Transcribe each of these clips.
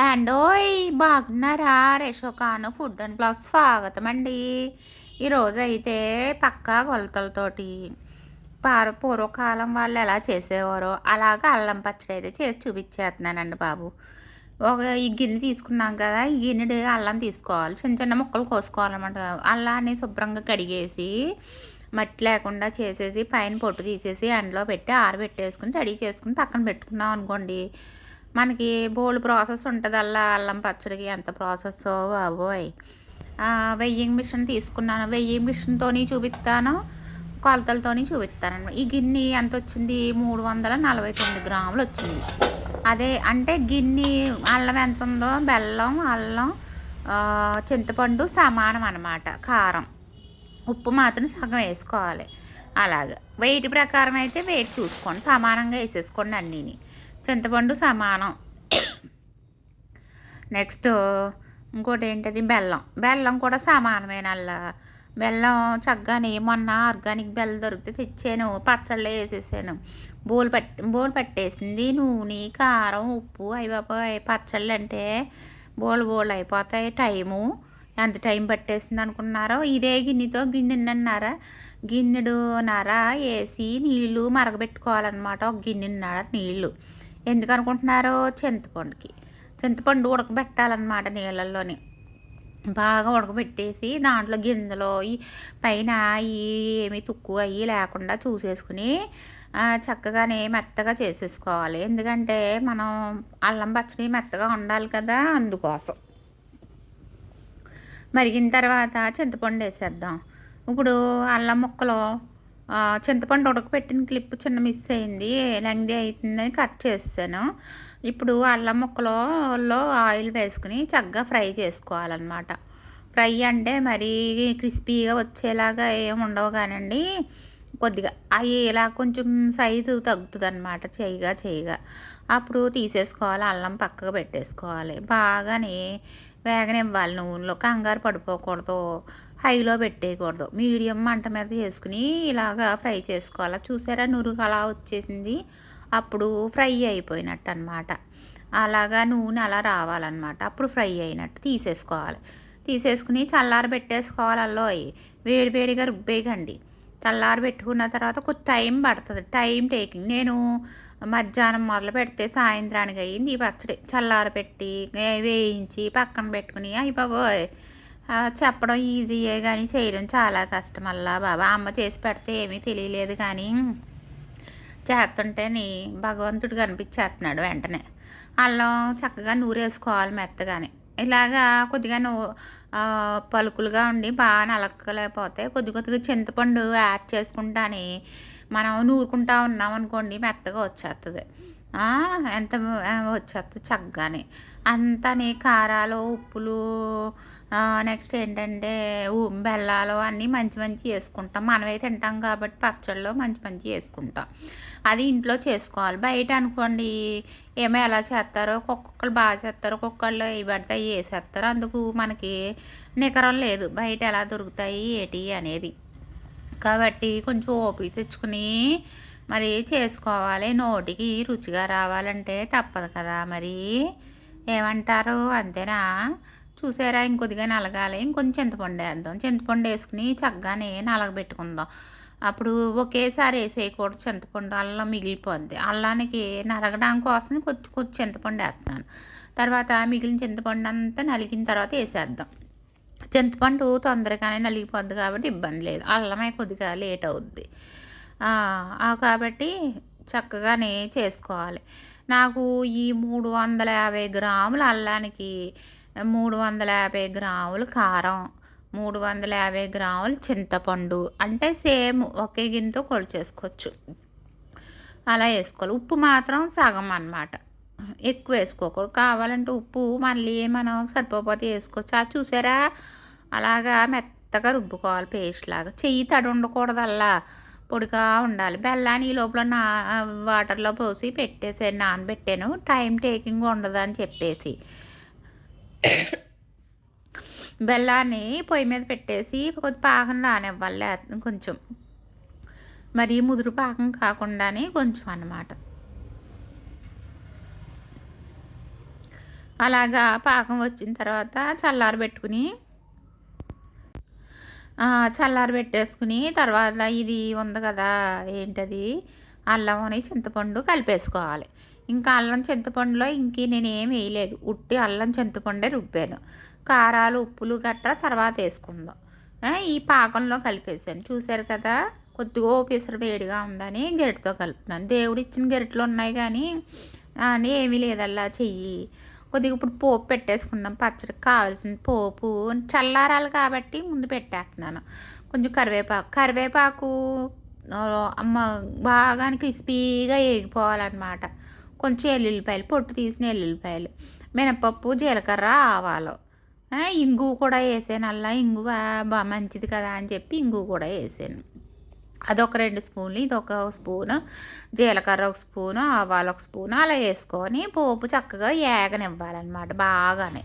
అండోయ్ బాగున్నారా? రేషోకాను food and blog స్వాగతం అండి. ఈరోజు అయితే పక్కా కొలతలతోటి పూర్వకాలం వాళ్ళు ఎలా చేసేవారో అలాగా అల్లం పచ్చడి అయితే చేసి చూపించేస్తున్నానండి బాబు. ఈ గిన్నె తీసుకున్నాం కదా, ఈ గిన్నెడు అల్లం తీసుకోవాలి, చిన్న చిన్న ముక్కలు కోసుకోవాలన్నమాట. అల్లాన్ని శుభ్రంగా కడిగేసి మట్టి లేకుండా చేసేసి పైన పొట్టు తీసేసి ఎండలో పెట్టి ఆరబెట్టేసుకుని రెడీ చేసుకుని పక్కన పెట్టుకున్నాం అనుకోండి, మనకి బోల్డ్ ప్రాసెస్ ఉంటుంది. అల్లం పచ్చడికి ఎంత ప్రాసెస్ బాబోయ్. వెయ్యింగ్ మిషన్ తీసుకున్నాను, వెయ్యింగ్ మిషన్తోని చూపిస్తాను, కొలతలతోని చూపిస్తాను. ఈ గిన్నె ఎంత వచ్చింది? 349 గ్రాములు వచ్చింది. అదే అంటే గిన్నె అల్లం ఎంత ఉందో బెల్లం, అల్లం, చింతపండు సమానం అన్నమాట. కారం, ఉప్పు మాత్రం సగం వేసుకోవాలి. అలాగా వెయిట్ ప్రకారం అయితే వెయిట్ చూసుకోండి, సమానంగా వేసేసుకోండి అన్నీని. చింతపండు సమానం. నెక్స్ట్ ఇంకోటి ఏంటది, బెల్లం కూడా సమానమేనల్లా. బెల్లం చక్కగానే మొన్న ఆర్గానిక్ బెల్లం దొరికితే తెచ్చాను, పచ్చళ్ళలో వేసేసాను. బోల్ పట్టేసింది. నూనె, కారం, ఉప్పు, అవి బాబాయ్ పచ్చళ్ళు అంటే బోల్ అయిపోతాయి. టైము ఎంత టైం పట్టేసింది అనుకున్నారో. ఇదే గిన్నెతో గిన్నెడున్నర వేసి నీళ్ళు మరగబెట్టుకోవాలన్నమాట. ఒక గిన్నెన్నర నీళ్ళు ఎందుకు అనుకుంటున్నారో, చింతపండు ఉడకబెట్టాలన్నమాట నీళ్ళల్లోని. బాగా ఉడకబెట్టేసి దాంట్లో గింజలు పైన ఏమి తుక్కు అయ్యి లేకుండా చూసేసుకుని చక్కగానే మెత్తగా చేసేసుకోవాలి. ఎందుకంటే మనం అల్లం పచ్చడి మెత్తగా ఉండాలి కదా, అందుకోసం. మరిగిన తర్వాత చింతపండు వేసేద్దాం. ఇప్పుడు అల్లం ముక్కలు, చింతపండు ఉడకపెట్టిన క్లిప్ చిన్న మిస్ అయింది, లెంగ్ది అవుతుందని కట్ చేసాను. ఇప్పుడు అల్లం ముక్కలలో ఆయిల్ వేసుకుని చక్కగా ఫ్రై చేసుకోవాలన్నమాట. ఫ్రై అంటే మరీ క్రిస్పీగా వచ్చేలాగా ఏమి ఉండవు కానండి, కొద్దిగా అవి ఇలా కొంచెం సైజు తగ్గుతుంది అన్నమాట. చేయగా అప్పుడు తీసేసుకోవాలి, అల్లం పక్కకు పెట్టేసుకోవాలి. బాగానే వేగనివ్వాలి నూనెలో, కంగారు పడిపోకూడదు, హైలో పెట్టేయకూడదు. మీడియం మంట మీద వేసుకుని ఇలాగా ఫ్రై చేసుకోవాలి. చూసారా నురుగు అలా వచ్చేసింది, అప్పుడు ఫ్రై అయిపోయినట్టు అనమాట. అలాగా నూనె అలా రావాలన్నమాట, అప్పుడు ఫ్రై అయినట్టు తీసేసుకుని చల్లార పెట్టేసుకోవాలి. అల్లోయ్ వేడివేడిగా రుబ్బేయకండి. చల్లార పెట్టుకున్న తర్వాత కొంచెం టైం పడుతుంది, టైం టేకింగ్. నేను మధ్యాహ్నం మొదలు పెడితే సాయంత్రానికి అయ్యింది ఈ పచ్చడి. చల్లార పెట్టి వేయించి పక్కన పెట్టుకుని అయిపోయి చెప్పడం ఈజీయే కానీ చేయడం చాలా కష్టం. బాబా అమ్మ చేసి పెడితే ఏమీ తెలియలేదు, కానీ చేస్తుంటేని భగవంతుడు కనిపించేస్తున్నాడు వెంటనే. అల్లం చక్కగా నూరేసుకోవాలి మెత్తగానే. ఇలాగా కొద్దిగా పలుకులుగా ఉండి బాగా నలకలేకపోతే కొద్దిగా చింతపండు యాడ్ చేసుకుంటానే మనం నూరుకుంటా ఉన్నాం అనుకోండి, మెత్తగా వచ్చేస్తుంది. ఎంత వచ్చేస్తుంది చక్కగానే. అంతని కారాలు, ఉప్పులు, నెక్స్ట్ ఏంటంటే బెల్లాలు అన్నీ మంచి వేసుకుంటాం. మనమే తింటాం కాబట్టి పచ్చళ్ళలో మంచి వేసుకుంటాం. అది ఇంట్లో చేసుకోవాలి. బయట అనుకోండి ఏమో ఎలా చేస్తారో, ఒక్కొక్కరు బాగా చేస్తారు, ఒక్కొక్కళ్ళు ఇవి పడితే వేసేస్తారు. అందుకు మనకి నికరం లేదు బయట ఎలా దొరుకుతాయి ఏటి అనేది. కాబట్టి కొంచెం ఓపిక తెచ్చుకుని మరి చేసుకోవాలి. నోటికి రుచిగా రావాలంటే తప్పదు కదా మరి, ఏమంటారు? అంతేనా? చూసారా, ఇంకొద్దిగా నలగాలి. ఇంకొంచెం చింతపండు వేద్దాం. చింతపండు వేసుకుని చక్కగానే నలగబెట్టుకుందాం. అప్పుడు ఒకేసారి వేసేయకూడదు చింతపండు, అల్లం మిగిలిపోద్ది. అల్లానికి నలగడం కోసం కొంచెం చింతపండు వేస్తాను. తర్వాత మిగిలిన చింతపండు అంతా నలిగిన తర్వాత వేసేద్దాం. చింతపండు తొందరగానే నలిగిపోద్ది కాబట్టి ఇబ్బంది లేదు, అల్లమే కొద్దిగా లేట్ అవుద్ది. కాబట్టి చక్కగానే చేసుకోవాలి. నాకు ఈ 350 గ్రాముల అల్లానికి 350 గ్రాములు కారం, 350 గ్రాములు చింతపండు, అంటే సేమ్ ఒకే గిన్నెతో కొలిచేసుకోవచ్చు. అలా వేసుకోవాలి. ఉప్పు మాత్రం సగం అన్నమాట, ఎక్కువ వేసుకోకూడదు. కావాలంటే ఉప్పు మళ్ళీ మనం సరిపోతే వేసుకోవచ్చు. అది చూసారా, అలాగా మెత్తగా రుబ్బుకోవాలి పేస్ట్ లాగా. చెయ్యి తడి ఉండకూడదు, అలా పొడిగా ఉండాలి. బెల్లాన్ని ఈ లోపల వాటర్లో పోసి పెట్టేసాను, నానబెట్టాను, టైం టేకింగ్ ఉండదు అని చెప్పేసి. బెల్లాన్ని పొయ్యి మీద పెట్టేసి కొద్ది పాకం రానివ్వాలి, కొంచెం మరీ ముదురు పాకం కాకుండానే కొంచెం అన్నమాట. అలాగా పాకం వచ్చిన తర్వాత చల్లారబెట్టుకుని చల్లారబెట్టేసుకుని తర్వాత ఇది ఉంది కదా! ఏంటది అల్లంని, చింతపండు కలిపేసుకోవాలి. ఇంకా అల్లం, చింతపండులో నేనేమి వేయలేదు. ఉట్టి అల్లం, చింతపండే రుబ్బాను. కారాలు, ఉప్పులు గట్రా తర్వాతేసుకుందాం. ఈ పాకంలో కలిపేసాను. చూసారు కదా! కొద్దిగా పిసరు వేడిగా ఉందని గరిటెతో కలుపుతున్నాను. దేవుడిచ్చిన గరిటెలున్నాయి గానీ ఏమీ లేదల్లా చెయ్యి. కొద్దిగా ఇప్పుడు పోపు పెట్టేసుకుందాం. పచ్చడికి కావాల్సిన పోపు చల్లారాలి కాబట్టి ముందు పెట్టేస్తున్నాను. కొంచెం కరివేపాకు అమ్మ బాగాని క్రిస్పీగా ఏగిపోవాలన్నమాట. కొంచెం ఎల్లుల్లిపాయలు, పొట్టు తీసిన ఎల్లుల్లిపాయలు, మినపప్పు, జీలకర్ర, ఆవాలు, ఇంగువ కూడా వేసాను. అల్లా ఇంగువ మంచిది కదా అని చెప్పి ఇంగువ కూడా వేసాను. అదొక 2 స్పూన్లు, ఇదొక స్పూను, జీలకర్ర ఒక స్పూను, ఆవాలు ఒక స్పూను అలా వేసుకొని పోపు చక్కగా ఏగనివ్వాలన్నమాట బాగానే.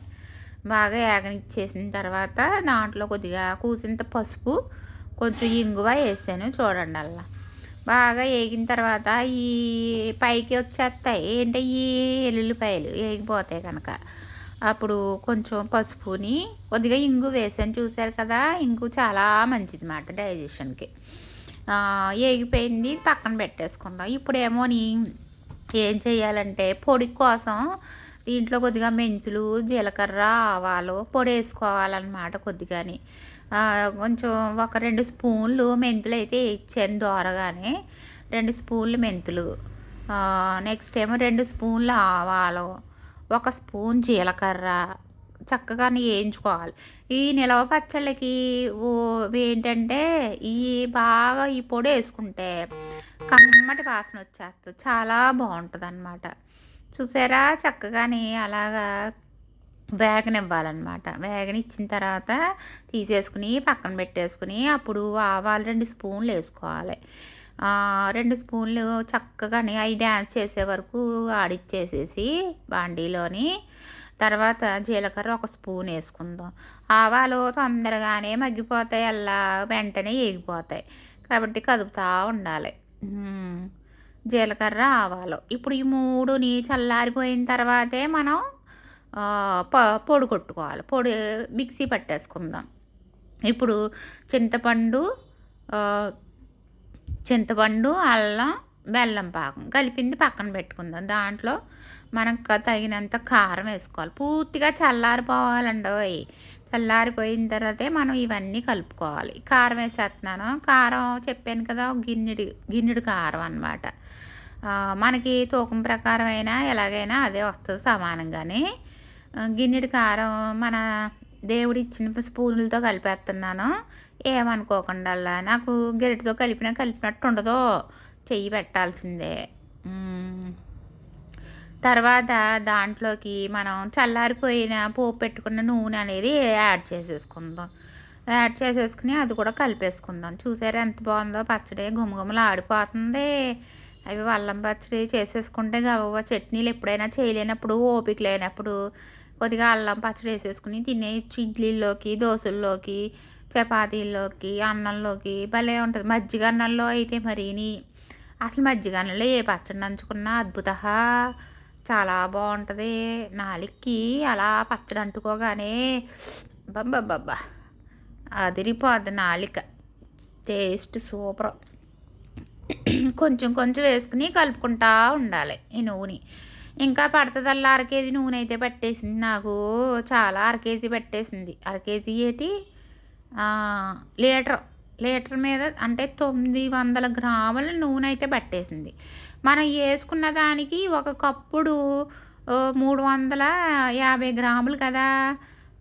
బాగా ఏగనిచ్చేసిన తర్వాత దాంట్లో కొద్దిగా కూసింత పసుపు, కొంచెం ఇంగువ వేసాను చూడండి అలా. బాగా ఏగిన తర్వాత ఈ పైకి వచ్చేస్తాయి ఏంటి ఈ ఎల్లుల్లిపాయలు ఏగిపోతాయి కనుక. అప్పుడు కొంచెం పసుపుని కొద్దిగా ఇంగు వేసాను. చూసారు కదా! ఇంగు చాలా మంచిది మాట డైజెషన్‌కి. ఏగిపోయింది పక్కన పెట్టేసుకుందాం. ఇప్పుడేమోని ఏం చేయాలంటే పొడి కోసం దీంట్లో కొద్దిగా మెంతులు, జీలకర్ర, ఆవాలు పొడేసుకోవాలన్నమాట కొద్దిగాని. కొంచెం ఒక 2 స్పూన్లు మెంతులైతే ఇచ్చాను దోరగానే. 2 స్పూన్లు మెంతులు, నెక్స్ట్ ఏమో 2 స్పూన్లు ఆవాలు, 1 స్పూన్ జీలకర్ర చక్కగాని వేయించుకోవాలి. ఈ నిలవ పచ్చళ్ళకి ఏంటంటే బాగా ఈ పొడి వేసుకుంటే కమ్మటి వాసన వచ్చేస్తుంది. చాలా బాగుంటుందన్నమాట. చూసారా చక్కగాని అలాగా వేగనివ్వాలన్నమాట. వేగనిచ్చిన తర్వాత తీసేసుకుని పక్కన పెట్టేసుకుని అప్పుడు ఆవాలు 2 స్పూన్లు వేసుకోవాలి. 2 స్పూన్లు చక్కగాని అవి డ్యాన్స్ చేసే వరకు ఆడిచ్చేసేసి బాండీలోని తర్వాత జీలకర్ర 1 స్పూన్ వేసుకుందాం. ఆవాలు తొందరగానే మగ్గిపోతాయి అల్లా వెంటనే ఏగిపోతాయి కాబట్టి కదుపుతూ ఉండాలి. జీలకర్ర, ఆవాలు ఇప్పుడు ఈ 3ని చల్లారిపోయిన తర్వాతే మనం పొడి కొట్టుకోవాలి. పొడి మిక్సీ పట్టేసుకుందాం. ఇప్పుడు చింతపండు, అల్లం, బెల్లం పాకం కలిపింది పక్కన పెట్టుకుందాం. దాంట్లో మనకు తగినంత కారం వేసుకోవాలి. పూర్తిగా చల్లారిపోవాలండోయ్. చల్లారిపోయిన తర్వాతే మనం ఇవన్నీ కలుపుకోవాలి. కారం వేసేస్తున్నాను. కారం చెప్పాను కదా! గిన్నెడు కారం అన్నమాట. మనకి తూకం ప్రకారం అయినా ఎలాగైనా అదే వస్తుంది సమానంగానే. గిన్నెడు కారం మన దేవుడిచ్చిన స్పూన్లతో కలిపేస్తున్నాను. ఏమనుకోకుండా నాకు గరిటెతో కలిపినట్టు ఉండదో, చెయ్యి పెట్టాల్సిందే. తర్వాత దాంట్లోకి మనం చల్లారిపోయిన పోపు పెట్టుకున్న నూనె అనేది యాడ్ చేసేసుకుందాం. యాడ్ చేసేసుకుని అది కూడా కలిపేసుకుందాం. చూసారా ఎంత బాగుందో పచ్చడి గుమగుమలు ఆడిపోతుంది. అవి అల్లం పచ్చడి చేసేసుకుంటే గబగబా చట్నీలు ఎప్పుడైనా చేయలేనప్పుడు ఓపిక లేనప్పుడు కొద్దిగా అల్లం పచ్చడి వేసేసుకుని తినేయచ్చు. ఇడ్లీల్లోకి, దోశల్లోకి, చపాతీల్లోకి, అన్నంలోకి భలే ఉంటుంది. మజ్జిగ అన్నంలో అయితే మరీని అసలు మజ్జిగ అన్నంలో ఏ పచ్చడి నంచుకున్నా అద్భుత. చాలా బాగుంటుంది. నాలుకకి అలా పచ్చడి అంటుకోగానే అబ్బబ్బబ్బబ్బా అదిరిపోద్ది నాలిక. Taste super. కొంచెం కొంచెం వేసుకుని కలుపుకుంటా ఉండాలి ఈ నూనె. ఇంకా పడుతుందల్లా 1/2 కేజీ నూనె అయితే పట్టేసింది నాకు. చాలా 1/2 కేజీ పట్టేసింది. 1/2 కేజీ ఏంటి, లీటర్ మీద అంటే 900 గ్రాముల నూనె అయితే పట్టేసింది. మనం వేసుకున్న దానికి ఒక కప్పుడు 350 గ్రాములు కదా,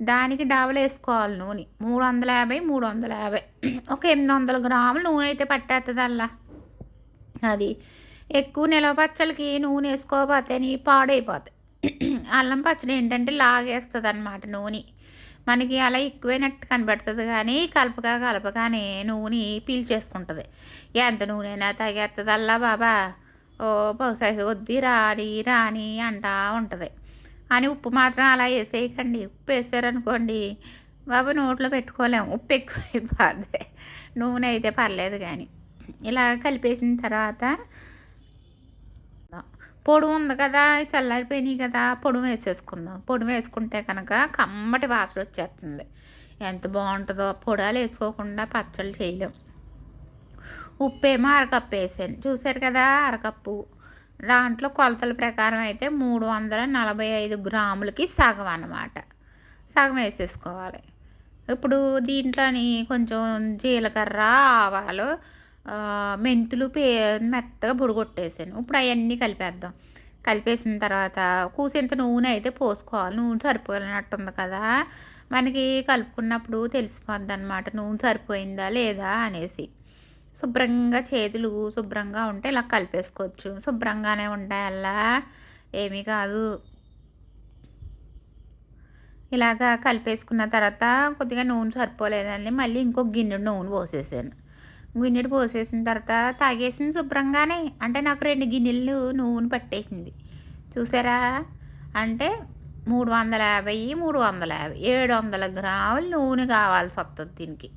దానికి డబల్ వేసుకోవాలి నూనె. 350, 350 ఒక 800 గ్రాములు నూనె అయితే పట్టేస్తుంది అల్లా. అది ఎక్కువ నిలవ పచ్చళ్ళకి నూనె వేసుకోకపోతే పాడైపోతాయి. అల్లం పచ్చడి ఏంటంటే లాగేస్తుంది అన్నమాట నూనె. మనకి అలా ఎక్కువైనట్టు కనబడుతుంది కానీ కలపగానే నూనె పీల్చేసుకుంటుంది. ఎంత నూనె అయినా తగేస్తుంది అల్లా బాబా. బహుశా వద్ది రాని అంటా ఉంటుంది. అని ఉప్పు మాత్రం అలా వేసేయకండి. ఉప్పు వేసారనుకోండి బాబా నోట్లో పెట్టుకోలేము, ఉప్పు ఎక్కువైపోద్ది. నూనె అయితే పర్లేదు కానీ ఇలా కలిపేసిన తర్వాత పొడుము ఉంది కదా! చల్లారిపోయినాయి కదా! పొడుము వేసేసుకుందాం. పొడుము వేసుకుంటే కనుక కమ్మటి వాసన వచ్చేస్తుంది. ఎంత బావుంటదో! పొడాలేసుకోకుండా పచ్చళ్ళు చేయలేం. ఉప్పేమో అరకప్పు వేసాను. చూసారు కదా! అరకప్పు. దాంట్లో కొలతల ప్రకారం అయితే 345 గ్రాములకి సగం అన్నమాట. సగం వేసేసుకోవాలి. ఇప్పుడు దీంట్లోని కొంచెం జీలకర్ర, ఆవాలు, మెంతులు మెత్తగా బుడగొట్టేసాను. ఇప్పుడు అయన్నీ కలిపేద్దాం. కలిపేసిన తర్వాత కూసింత నూనె అయితే పోసుకోవాలి. నూనె సరిపోయినట్టుంది కదా! మనకి కలుపుకున్నప్పుడు తెలిసిపోద్దనమాట నూనె సరిపోయిందా లేదా అనేసి. శుభ్రంగా చేతులు శుభ్రంగా ఉంటే ఇలా కలిపేసుకోవచ్చు. శుభ్రంగానే ఉంటాయల్లా ఏమీ కాదు. ఇలాగా కలిపేసుకున్న తర్వాత కొద్దిగా నూనె సరిపోలేదని మళ్ళీ ఇంకో గిన్నెడు నూనె పోసేసాను. గిన్నెడు పోసేసిన తర్వాత తాగేసింది శుభ్రంగానే. అంటే నాకు 2 గిన్నెలు నూనె పట్టేసింది. చూసారా? అంటే 350, 350 700 గ్రాములు నూనె కావాల్సొత్తది దీనికి.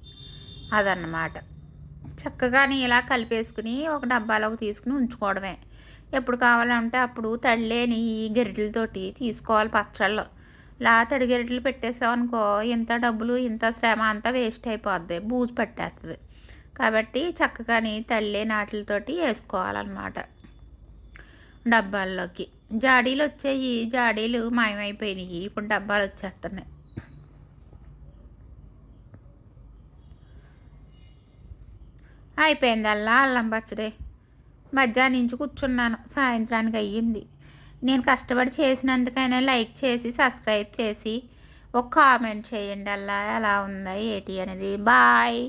అదన్నమాట. చక్కగాని ఇలా కలిపేసుకుని ఒక డబ్బాలోకి తీసుకుని ఉంచుకోవడమే. ఎప్పుడు కావాలంటే అప్పుడు తడిలేని ఈ గరిటెలతోటి తీసుకోవాలి పచ్చళ్ళు. తడి గరిటెలు పెట్టేసామనుకో ఇంత డబ్బులు, ఇంత శ్రమ అంతా వేస్ట్ అయిపోద్ది. బూజు పట్టేస్తది. కాబట్టి చక్కగాని తడిలేని ఆటిలతోటి ఏసుకోవాలనమాట డబ్బాల్లోకి. జాడీలొచ్చాయి. జాడీలు మాయమైపోయినియి. ఇప్పుడు డబ్బాలొచ్చేస్తున్నాయి. అయిపోయిందల్లా అల్లం పచ్చడి. మధ్యాహ్నం నుంచి కూర్చున్నాను. సాయంత్రానికి అయ్యింది. నేను కష్టపడి చేసినందుకైనా లైక్ చేసి, సబ్స్క్రైబ్ చేసి, ఒక కామెంట్ చేయండి అల్లా ఎలా ఉందా ఏటి అనేది. బాయ్.